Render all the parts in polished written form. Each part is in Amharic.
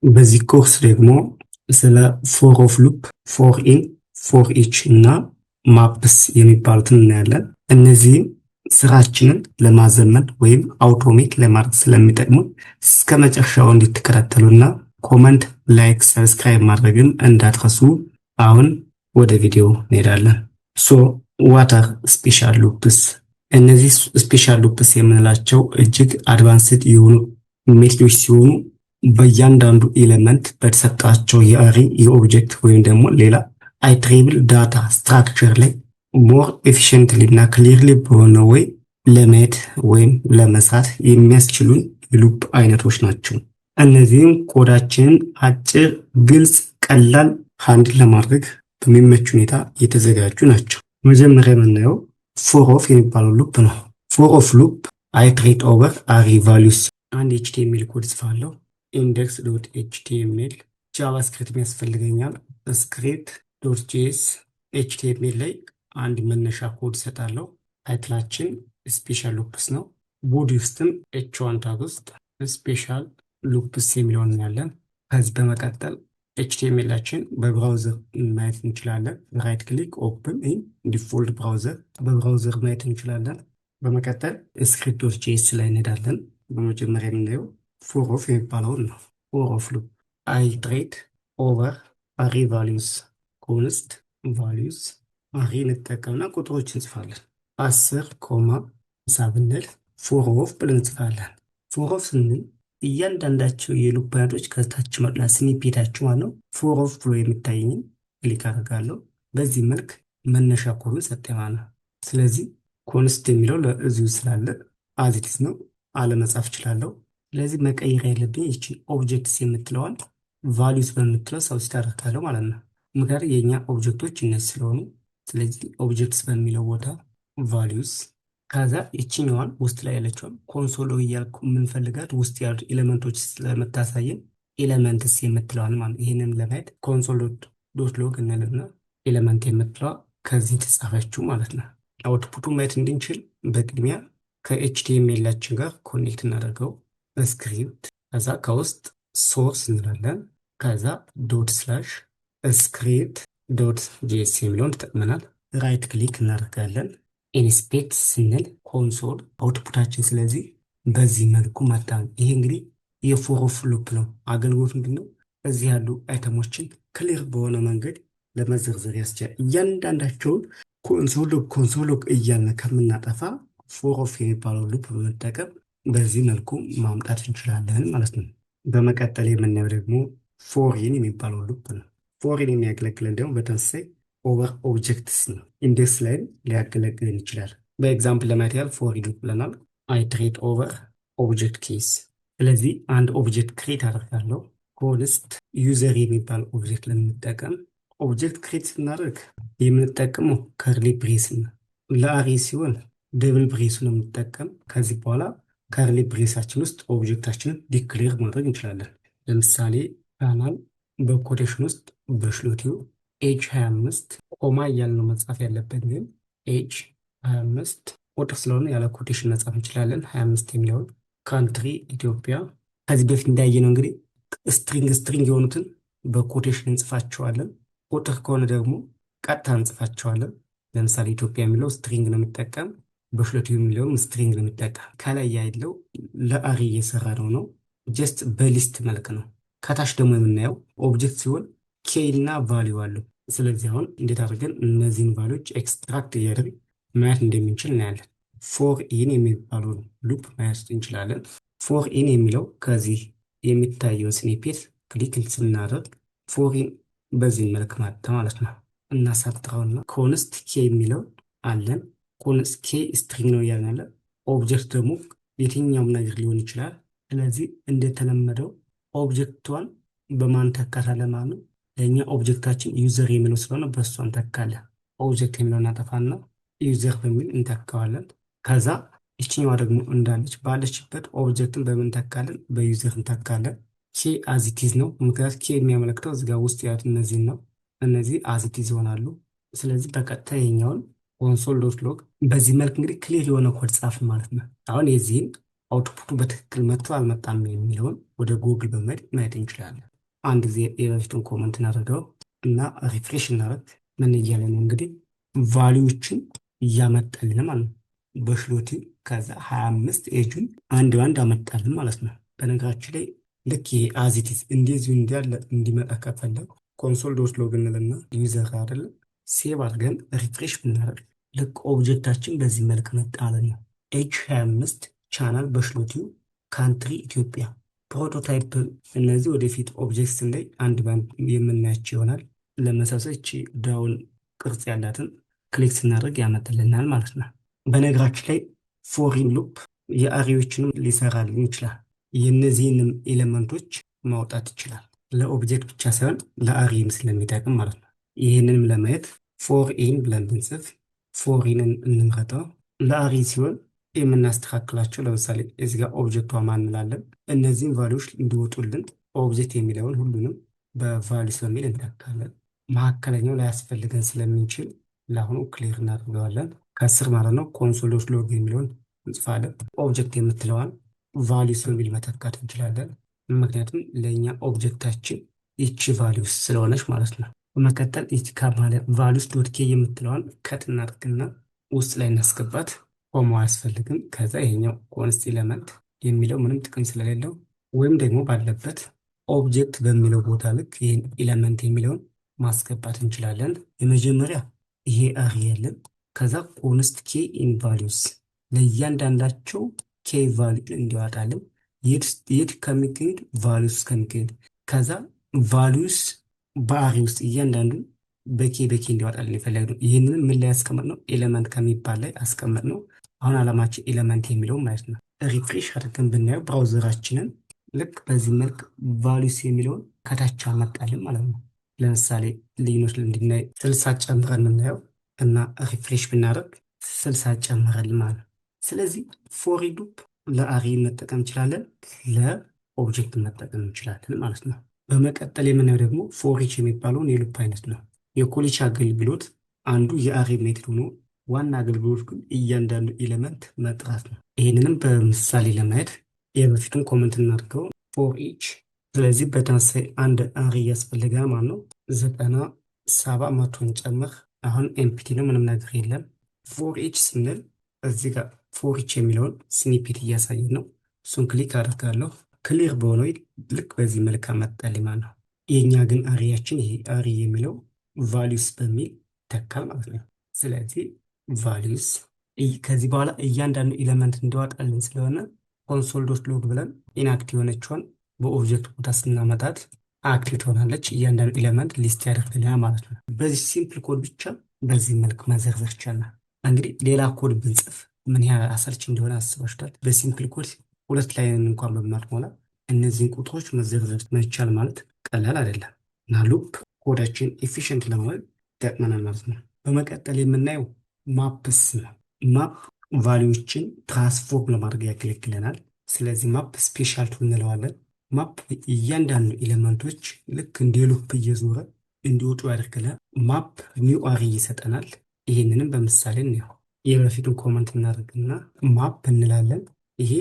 በዚህ ኮርስ ደግሞ ስለ ፎር ኦፍ ሉፕ፣ ፎር ኢን፣ ፎር ኢች እና ማፕስ የሚባሉትን እናያለን። እነዚህም ስራችንን ለማዘመን ወይም አውቶሜት ለማድረግ ስለሚጠቅሙ እስከ መጨረሻው እንድትከታተሉና ኮመንት፣ ላይክ፣ ሰብስክራይብ ማድረግን እንዳትረሱ። አሁን ወደ ቪዲዮ እንሄዳለን። ሶ ዋት አር ስፔሻል ሉፕስ? እነዚህ ስፔሻል ሉፕስ የምንላቸው እጅግ አድቫንስድ የሆኑ ሜትዶች ሲሆኑ በእያንዳንዱ ኤሌመንት በተሰጣቸው የአሪ የኦብጀክት ወይም ደግሞ ሌላ አይትሬብል ዳታ ስትራክቸር ላይ ሞር ኤፊሽንትሊ እና ክሊርሊ በሆነ ወይ ለማየት ወይም ለመስራት የሚያስችሉን የሉፕ አይነቶች ናቸው። እነዚህም ኮዳችንን አጭር፣ ግልጽ፣ ቀላል ሃንድል ለማድረግ በሚመች ሁኔታ የተዘጋጁ ናቸው። መጀመሪያ የምናየው ፎር ኦፍ የሚባለው ሉፕ ነው። ፎር ኦፍ ሉፕ አይትሬት ኦቨር አሪ ቫሉስ። አንድ ኤችቲኤምኤል ኮድ ጽፋለሁ። ኢንዴክስ ዶት ኤችቲኤምኤል ጃቫስክሪፕት ያስፈልገኛል። ስክሪፕት ዶት ጄኤስ ኤችቲኤምኤል ላይ አንድ መነሻ ኮድ እሰጣለሁ። ታይትላችን ስፔሻል ሉፕስ ነው። ቦዲ ውስጥም ኤች1 ታግ ውስጥ ስፔሻል ሉፕስ የሚለውን እናያለን። ከዚህ በመቀጠል ኤችቲኤምኤላችን በብራውዘር ማየት እንችላለን። ራይት ክሊክ ኦፕን ኢን ዲፎልት ብራውዘር በብራውዘር ማየት እንችላለን። በመቀጠል ስክሪፕት ዶት ጄኤስ ላይ እንሄዳለን። በመጀመሪያ የምናየው ፎር ኦፍ የሚባለውን ነው። ፎር ኦፍ ሉፕ አይትሬት ኦቨር አሪ ቫሉስ ኮንስት ቫሉስ አሪ እንጠቀምና ቁጥሮች እንጽፋለን። 10 ኮማ ብንል ፎር ኦፍ ብለን እንጽፋለን። ፎር ኦፍ ስንል እያንዳንዳቸው የሉፕ አይነቶች ከታች መጥላ ስኒፔታቸው ማለት ነው። ፎር ኦፍ ብሎ የሚታየኝን ክሊክ አደርጋለሁ። በዚህ መልክ መነሻ ኮዱን ሰጠኝ ማለት ነው። ስለዚህ ኮንስት የሚለው ለእዚሁ ስላለ አዚቲስ ነው አለመጻፍ እችላለሁ። ስለዚህ መቀየር ያለብኝ ይቺ ኦብጀክትስ የምትለዋል ቫሉስ በምትለው ሰብስቲት አደርጋለሁ ማለት ነው። ምክንያቱም የኛ ኦብጀክቶች እነዚህ ስለሆኑ፣ ስለዚህ ኦብጀክትስ በሚለው ቦታ ቫሉስ፣ ከዛ ይችኛዋን ውስጥ ላይ ያለችውን ኮንሶል እያልኩ የምንፈልጋት ውስጥ ያሉ ኤሌመንቶች ስለምታሳየን ኤሌመንትስ የምትለዋል ማለት። ይህንን ለማየት ኮንሶል ዶት ሎግ እንልና ኤሌመንት የምትለዋ ከዚህ ተጻፈችው ማለት ነው። አውትፑቱ ማየት እንድንችል በቅድሚያ ከኤችቲኤምኤላችን ጋር ኮኔክት እናደርገው በስክሪፕት። ከዛ ከውስጥ ሶርስ እንላለን። ከዛ ዶት ስላሽ ስክሪፕት ዶት ጄኤስ የሚለውን ተጠቅመናል። ራይት ክሊክ እናደርጋለን። ኢንስፔክት ስንል ኮንሶል አውትፑታችን። ስለዚህ በዚህ መልኩ መጣ። ይሄ እንግዲህ የፎር ኦፍ ሉፕ ነው። አገልግሎት ምንድነው? እዚህ ያሉ አይተሞችን ክሊር በሆነ መንገድ ለመዘርዘር ያስችላል። እያንዳንዳቸውን ኮንሶል እያልን ከምናጠፋ ፎር ኦፍ የሚባለው ሉፕ በመጠቀም በዚህ መልኩ ማምጣት እንችላለን ማለት ነው። በመቀጠል የምናየው ደግሞ ፎሪን የሚባለው ሉፕ ነው። ፎሪን የሚያገለግለን ደግሞ በተመሳሳይ ኦቨር ኦብጀክትስ ነው። ኢንዴክስ ላይም ሊያገለግልን ይችላል። በኤግዛምፕል ለማየት ያህል ፎሪን ብለናል። አይትሬት ኦቨር ኦብጀክት ኬስ። ስለዚህ አንድ ኦብጀክት ክሬት አደርጋለሁ። ኮንስት ዩዘር የሚባል ኦብጀክት ለምንጠቀም ኦብጀክት ክሬት ስናደርግ የምንጠቀመው ከርሊ ብሬስ ነው። ለአሪ ሲሆን ደብል ብሬሱን የምንጠቀም። ከዚህ በኋላ ከርሊ ብሬሳችን ውስጥ ኦብጀክታችንን ዲክሌር ማድረግ እንችላለን። ለምሳሌ ቻናል በኮቴሽን ውስጥ በሽሎቲው ኤጅ 25 ኮማ እያልነው መጻፍ ያለበት፣ ግን ኤጅ 25 ቁጥር ስለሆነ ያለ ኮቴሽን መጻፍ እንችላለን። 25 የሚለውን ካንትሪ ኢትዮጵያ። ከዚህ በፊት እንዳየነው እንግዲህ ስትሪንግ የሆኑትን በኮቴሽን እንጽፋቸዋለን። ቁጥር ከሆነ ደግሞ ቀጥታ እንጽፋቸዋለን። ለምሳሌ ኢትዮጵያ የሚለው ስትሪንግ ነው የሚጠቀም፣ በሽሎቲው የሚለውም ስትሪንግ ነው የሚጠቀም። ከላይ ያለው ለአሪ እየሰራ ነው ጀስት በሊስት መልክ ነው። ከታች ደግሞ የምናየው ኦብጀክት ሲሆን ኬ እና ቫሊዩ አለው። ስለዚህ አሁን እንዴት አድርገን እነዚህን ቫሊዎች ኤክስትራክት እያደረግ ማየት እንደምንችል እናያለን። ፎር ኢን የሚባለውን ሉፕ ማየት እንችላለን። ፎር ኢን የሚለው ከዚህ የሚታየውን ስኒፔት ክሊክ ስናደርግ ፎር ኢን በዚህ መልክ መጣ ማለት ነው። እናሳጥረውና ኮንስት ኬ የሚለው አለን። ኮንስት ኬ ስትሪንግ ነው ያለ። ኦብጀክት ደግሞ የትኛውም ነገር ሊሆን ይችላል። ስለዚህ እንደተለመደው ኦብጀክቷን በማን ተካታለን ማለት ነው። ለእኛ ኦብጀክታችን ዩዘር የሚለው ስለሆነ በእሷ እንተካለን። ኦብጀክት የሚለው እናጠፋና ዩዘር በሚል እንተካዋለን። ከዛ ይችኛዋ ደግሞ እንዳለች ባለችበት ኦብጀክትን በምን እንተካለን? በዩዘር እንተካለን። ኬ አዚቲዝ ነው። ምክንያት ኬ የሚያመለክተው እዚጋ ውስጥ ያሉት እነዚህን ነው። እነዚህ አዚቲዝ ይሆናሉ። ስለዚህ በቀጥታ የኛውን ኮንሶል ዶት ሎግ በዚህ መልክ እንግዲህ ክሊር የሆነ ኮድ ጻፍ ማለት ነው። አሁን የዚህን አውትፑቱ በትክክል መጥቶ አልመጣም የሚለውን ወደ ጉግል በመሄድ ማየት እንችላለን። አንድ ጊዜ የበፊቱን ኮመንት እናደርገው እና ሪፍሬሽ እናደርግ። ምን እያለ ነው እንግዲህ ቫሊዎችን እያመጣልን ማለት ነው። በሽሎቲ ከዛ 25 ኤጁን አንድ ባንድ አመጣልን ማለት ነው። በነገራችን ላይ ልክ ይሄ አዚቲስ እንደዚሁ እንዳለ እንዲመጣ ከፈለግ ኮንሶል ዶት ሎግ እንልና ዩዘር አይደለም ሴቭ አድርገን ሪፍሬሽ ብናደርግ ልክ ኦብጀክታችን በዚህ መልክ መጣለን ነው። ኤች 25 ቻናል በሽሎቲው ካንትሪ ኢትዮጵያ ፕሮቶታይፕ። እነዚህ ወደፊት ኦብጀክት ላይ አንድ ባንድ የምናያቸው ይሆናል። ለመሳሰች ዳውን ቅርጽ ያላትን ክሊክ ስናደርግ ያመጣልናል ማለት ነው። በነገራችን ላይ ፎሪን ሉፕ የአሬዎችንም ሊሰራልን ይችላል። የእነዚህንም ኤሌመንቶች ማውጣት ይችላል። ለኦብጀክት ብቻ ሳይሆን ለአሬም ስለሚጠቅም ማለት ነው። ይህንንም ለማየት ፎር ኢን ብለን ብንጽፍ ፎሪንን እንምረጠው። ለአሬ ሲሆን የምናስተካክላቸው ለምሳሌ እዚህ ጋር ኦብጀክቷ ማን እንላለን። እነዚህም ቫሊዎች እንዲወጡልን ኦብጀክት የሚለውን ሁሉንም በቫሊስ በሚል እንተካለን። መካከለኛው ላያስፈልገን ስለምንችል ለአሁኑ ክሊር እናደርገዋለን። ከስር ማለት ነው ኮንሶል ዶት ሎግ የሚለውን እንጽፋለን። ኦብጀክት የምትለዋን ቫሊዩስ በሚል መተካት እንችላለን። ምክንያቱም ለእኛ ኦብጀክታችን ይቺ ቫሊዩስ ስለሆነች ማለት ነው። በመቀጠል ይቺ ከማለት ቫሊዩስ ዶት ኬ የምትለዋን ከት እናድርግና ውስጥ ላይ እናስገባት። ሆሞ አያስፈልግም። ከዛ ይሄኛው ኮንስት ኤለመንት የሚለው ምንም ጥቅም ስለሌለው ወይም ደግሞ ባለበት ኦብጀክት በሚለው ቦታ ልክ ይህን ኤለመንት የሚለውን ማስገባት እንችላለን። የመጀመሪያ ይሄ አሪ ያለን ከዛ ኮንስት ኬ ኢን ቫሊዩስ ለእያንዳንዳቸው ኬ ቫሊዩ እንዲዋጣልን የት ከሚገኙት ቫሊዩስ ከሚገኙት ከዛ ቫሊዩስ በአሪ ውስጥ እያንዳንዱ በኬ እንዲዋጣልን የፈለግነው ይህንን ምን ላይ ያስቀመጥ ነው? ኤሌመንት ከሚባል ላይ አስቀመጥ ነው። አሁን አላማችን ኤሌመንት የሚለው ማለት ነው። ሪፍሬሽ አድርገን ብናየው ብራውዘራችንን ልክ በዚህ መልክ ቫሊዩስ የሚለውን ከታች አመጣልን ማለት ነው። ለምሳሌ ልዩነት እንድናይ 60 ጨምረን የምናየው እና ሪፍሬሽ ብናደርግ 60 ጨምረልን ማለት ነው። ስለዚህ ፎሪን ሉፕ ለአሪ መጠቀም እንችላለን፣ ለኦብጀክት መጠቀም እንችላለን ማለት ነው። በመቀጠል የምናየው ደግሞ ፎሪች የሚባለውን የሉፕ አይነት ነው። የኮሊች አገልግሎት አንዱ የአሪ ሜትድ ሆኖ ዋና አገልግሎት ግን እያንዳንዱ ኤሌመንት መጥራት ነው። ይህንንም በምሳሌ ለማየት የበፊቱን ኮመንት እናድርገው ፎር ኢች። ስለዚህ በተመሳሳይ አንድ አሪ ያስፈልጋል ማለት ነው። 97 መቶን ጨምር። አሁን ኤምፒቲ ነው፣ ምንም ነገር የለም። ፎር ኢች ስንል እዚህ ጋር ፎር ኢች የሚለውን ስኒፔት እያሳየን ነው። እሱን ክሊክ አድርጋለሁ። ክሊር በሆነው ልክ በዚህ መልክ አመጣልኝ ማለት ነው። የእኛ ግን አሪያችን ይሄ አሪ የሚለው ቫሊዩስ በሚል ተካል ማለት ነው። ስለዚህ ቫሊዩስ ከዚህ በኋላ እያንዳንዱ ኤሌመንት እንዲዋጣልን ስለሆነ ኮንሶል ዶት ሎግ ብለን ኢንአክቲቭ የሆነችውን በኦብጀክት ቦታ ስናመጣት አክቲቭ ትሆናለች። እያንዳንዱ ኤሌመንት ሊስት ያደርግልናል ማለት ነው። በዚህ ሲምፕል ኮድ ብቻ በዚህ መልክ መዘርዘር ይቻላል። እንግዲህ ሌላ ኮድ ብንጽፍ ምን ያህል አሰልች እንደሆነ አስባችኋል? በሲምፕል ኮድ 2 ላይን እንኳን በማትሞላ እነዚህን ቁጥሮች መዘርዘር መቻል ማለት ቀላል አይደለም እና ሉፕ ኮዳችን ኤፊሽንት ለማድረግ ይጠቅመናል ማለት ነው። በመቀጠል የምናየው ማፕስ ነው። ማፕ ቫሊዎችን ትራንስፎርም ለማድረግ ያገለግለናል። ስለዚህ ማፕ ስፔሻል ቱል እንለዋለን። ማፕ እያንዳንዱ ኤሌመንቶች ልክ እንደ ሉፕ እየዞረ እንዲወጡ ያደርግልናል። ማፕ ኒው አሪ ይሰጠናል። ይህንንም በምሳሌ ነው። የበፊቱን ኮመንት እናደርግና ማፕ እንላለን። ይሄ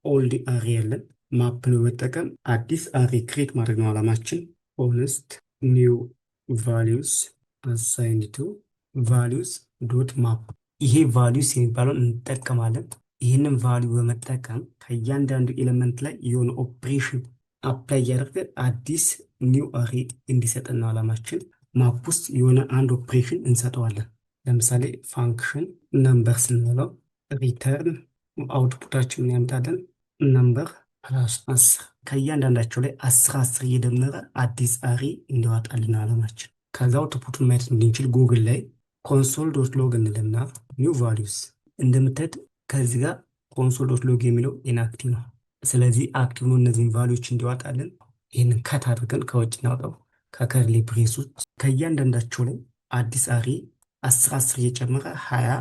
ኦልድ አሪ ያለን ማፕ በመጠቀም አዲስ አሪ ክሬት ማድረግ ነው አላማችን። ኮንስት ኒው ቫሊዩስ አሳይንድ ቱ ቫሊዩስ ዶት ማፕ። ይሄ ቫሊዩስ የሚባለውን እንጠቀማለን። ይህንን ቫሊዩ በመጠቀም ከእያንዳንዱ ኤሌመንት ላይ የሆነ ኦፕሬሽን አፕላይ እያደረገ አዲስ ኒው አሪ እንዲሰጠን ነው አላማችን። ማፕ ውስጥ የሆነ አንድ ኦፕሬሽን እንሰጠዋለን። ለምሳሌ ፋንክሽን ነምበር ስንለው ሪተርን አውትፑታችንን ያምጣለን ነምበር ፕላስ 10 ከእያንዳንዳቸው ላይ 10 እየደመረ አዲስ አሪ እንዲዋጣልን አላማችን። ከዛ አውትፑቱን ማየት እንድንችል ጉግል ላይ ኮንሶል ዶት ሎግ እንልና ኒው ቫሊዩስ እንደምታዩት ከዚህ ጋር ኮንሶል ዶት ሎግ የሚለው ኢንአክቲቭ ነው። ስለዚህ አክቲቭ ነው። እነዚህን ቫሊዩዎች እንዲዋጣልን ይህንን ከት አድርገን ከውጭ እናውጣው። ከከርሊ ብሬሶች ከእያንዳንዳቸው ላይ አዲስ አሪ 10 እየጨመረ 20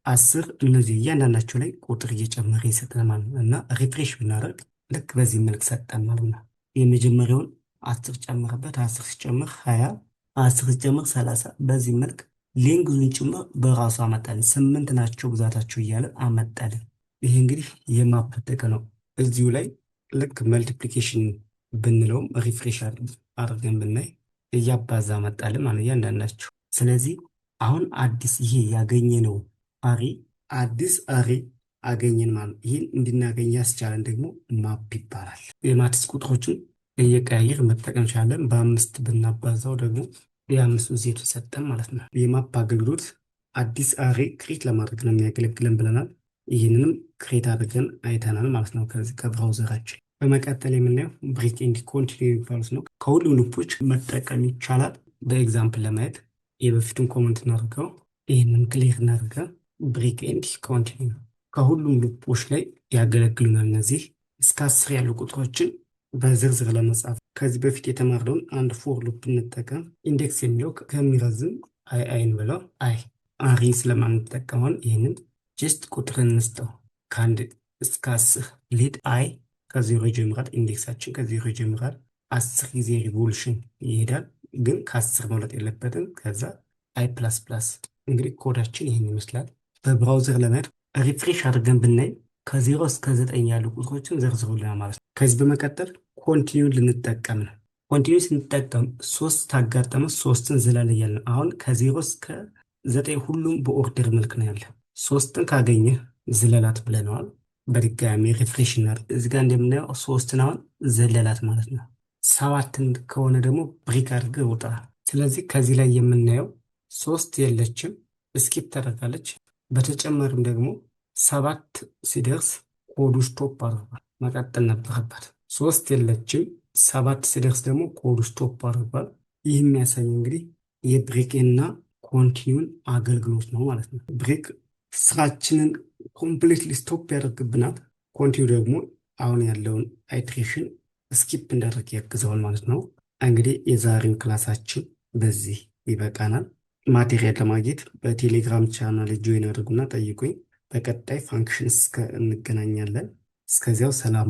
10 እነዚህ እያንዳንዳቸው ላይ ቁጥር እየጨመረ ይሰጠን ማለት ነው። እና ሪፍሬሽ ብናደርግ ልክ በዚህ መልክ ሰጠን ማለት ነው። የመጀመሪያውን 10 ጨምረበት 10 ሲጨምር 20 10 ሲጨምር 30 በዚህ መልክ ሌንግዙን ጭምር በራሱ አመጣልን። 8 ናቸው ብዛታቸው እያለ አመጣልን። ይሄ እንግዲህ የማፕ ጥቅም ነው። እዚሁ ላይ ልክ መልቲፕሊኬሽን ብንለውም ሪፍሬሽ አድርገን ብናይ እያባዛ መጣልን ማለት እያንዳንዳቸው። ስለዚህ አሁን አዲስ ይሄ ያገኘነው አሪ አዲስ አሪ አገኘን ማለት ይህን እንድናገኝ ያስቻለን ደግሞ ማፕ ይባላል። የማትስ ቁጥሮችን እየቀያየር መጠቀም ቻለን። በ5 ብናባዛው ደግሞ የ5 ዜሮ ሰጠን ማለት ነው። የማፕ አገልግሎት አዲስ አሬ ክሬት ለማድረግ ነው የሚያገለግለን ብለናል። ይህንንም ክሬት አድርገን አይተናል ማለት ነው ከዚህ ከብራውዘራችን። በመቀጠል የምናየው ብሬክ ኤንድ ኮንቲኒው የሚባሉት ነው። ከሁሉም ሉፖች መጠቀም ይቻላል። በኤግዛምፕል ለማየት የበፊቱን ኮመንት እናድርገው፣ ይህንን ክሊር እናድርገው። ብሬክ ኤንድ ኮንቲኒው ከሁሉም ሉፖች ላይ ያገለግሉናል። እነዚህ እስከ 10 ያሉ ቁጥሮችን በዝርዝር ለመጻፍ ከዚህ በፊት የተማርነውን አንድ ፎር ሉፕ እንጠቀም። ኢንዴክስ የሚለው ከሚረዝም አይን ብለው አሪ ስለማንጠቀመውን ይህንን ጀስት ቁጥር እንስጠው። ከአንድ እስከ 10 ሊድ አይ ከዜሮ ይጀምራል። ኢንዴክሳችን ከዜሮ ይጀምራል። 10 ጊዜ ሪቮሉሽን ይሄዳል፣ ግን ከ10 መውለጥ የለበትም። ከዛ አይ ፕላስ ፕላስ። እንግዲህ ኮዳችን ይህን ይመስላል። በብራውዘር ለማየት ሪፍሬሽ አድርገን ብናይ ከ0 እስከ 9 ያሉ ቁጥሮችን ዘርዝሩልናል ማለት ነው። ከዚህ በመቀጠል ኮንቲኒው ልንጠቀም ነው። ኮንቲኒው ስንጠቀም 3 ታጋጠመ 3ን ዝላል እያልን አሁን ከ0 እስከ 9 ሁሉም በኦርደር መልክ ነው ያለ። 3ን ካገኘ ዝለላት ብለነዋል። በድጋሚ ሪፍሬሽ እናድርግ። እዚህ ጋር እንደምናየው 3ን አሁን ዘለላት ማለት ነው። 7ን ከሆነ ደግሞ ብሬክ አድርገህ ውጣ። ስለዚህ ከዚህ ላይ የምናየው 3 የለችም፣ ስኪፕ ተደርጋለች። በተጨማሪም ደግሞ 7 ሲደርስ ኮዱ ስቶፕ አድርጓል፣ መቀጠል ነበረባት። 3 የለችም፣ 7 ሲደርስ ደግሞ ኮዱ ስቶፕ አድርጓል። ይህ የሚያሳይ እንግዲህ የብሬክ እና ኮንቲኒውን አገልግሎት ነው ማለት ነው። ብሬክ ስራችንን ኮምፕሊትሊ ስቶፕ ያደርግብናል። ኮንቲኒው ደግሞ አሁን ያለውን አይትሬሽን ስኪፕ እንዳደርግ ያግዘዋል ማለት ነው። እንግዲህ የዛሬው ክላሳችን በዚህ ይበቃናል። ማቴሪያል ለማግኘት በቴሌግራም ቻናል ጆይን አድርጉና ጠይቁኝ። በቀጣይ ፋንክሽን እስከ እንገናኛለን። እስከዚያው ሰላም